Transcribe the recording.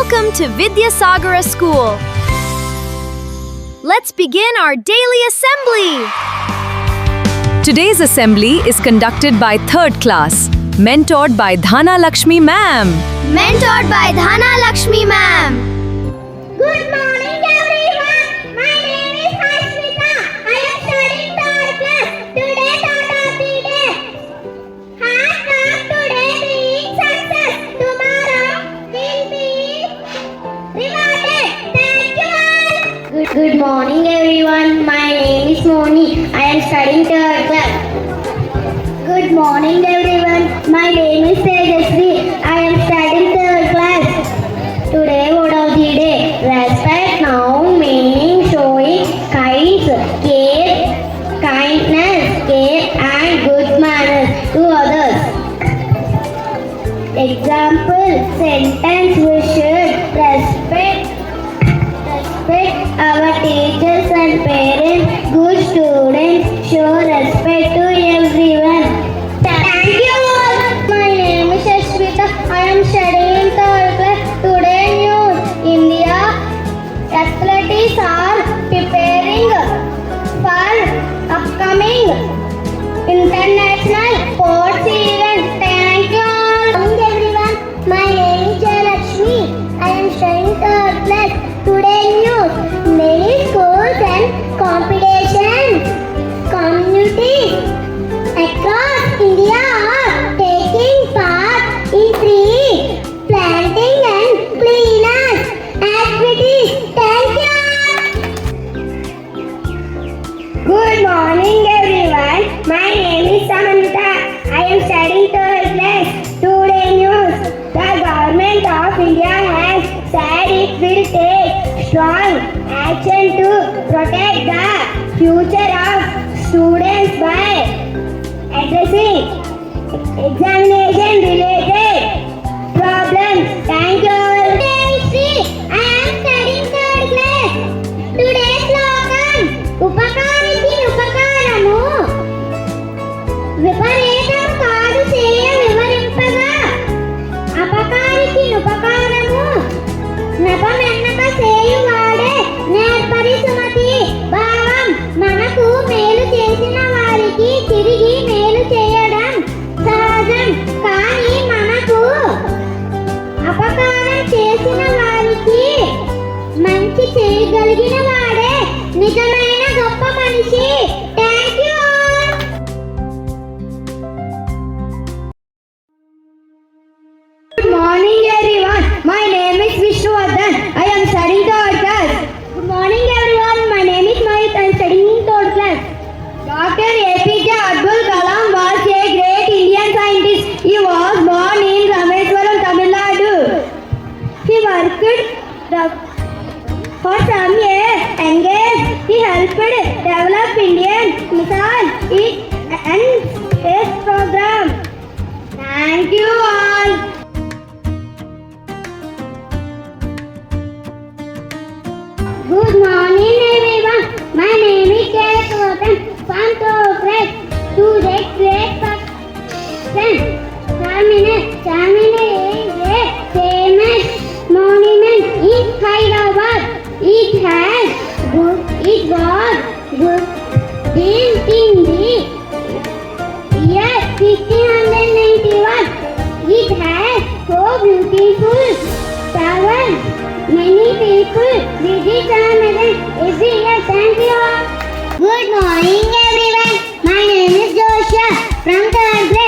Welcome to Vidyasagara School. Let's begin our daily assembly. Today's assembly is conducted by 3rd class, mentored by Dhanalakshmi Mam. Mentored by Dhanalakshmi Mam. Good morning everyone. My name is Harshita. I am studying 3rd class. Today thought of the day. Hard work today being success. Tomorrow will be rewarded. Thank you all. Good morning everyone. My name is Moni. I am studying 3rd class. Good morning everyone. My name is Tejasvi. I am studying 3rd class. Today word of the day. Respect now meaning showing kindness, care and good manners to others. Example sentence: we should respect our teachers and parents. Good students show respect to everyone. Thank you all. My name is Ashwita. I am studying 3rd class. Today news: India athletes are preparing for upcoming international sports event. Thank you all. Good morning everyone. My name is Dhanalakshmi. I am studying 3rd class. Today news: many schools and competitions, communities across India are taking part in tree planting and cleanup activities. Thank you. Good morning everyone. My name is Samantha. I am studying 3rd class. Today news: the government of India has said it will take strong action to protect the future of students by addressing examination related problems. Thank you all. I am studying 3rd class. Today's slogan: Upakariki Upakaramu. Viparetam kaadu cheya vivarimpaga. Apakariki Upakaramu. Napamennaka cheyuvade nerpari sumati. భావం మనకు మేలు చేసిన వారికి తిరిగి మేలు చేయడం సహజం. కానీ మనకు అపకారం చేసిన వారికి మంచి చేయగలిగిన వాడే నిజమైన గొప్ప మనిషి. Thank you all. Good morning everyone. My name is Vishwardhan. I am studying 3rd class. Good morning everyone. My name is Mahit. I am studying 3rd class. Dr. APJ Abdul Kalam was a great Indian scientist. He was born in Rameswaram, Tamil Nadu. He worked for some years. Engaged. He helped develop Indian missile and space program. Thank you all. Good morning everyone. My name is Jayaswatan from 3rd class. Today great person. Charminar is a famous monument in Hyderabad. It was built in the year 1591. It has so beautiful tower. Many people visit Ramadan every year. Thank you all. Good morning everyone. My name is Joshua from 3rd grade.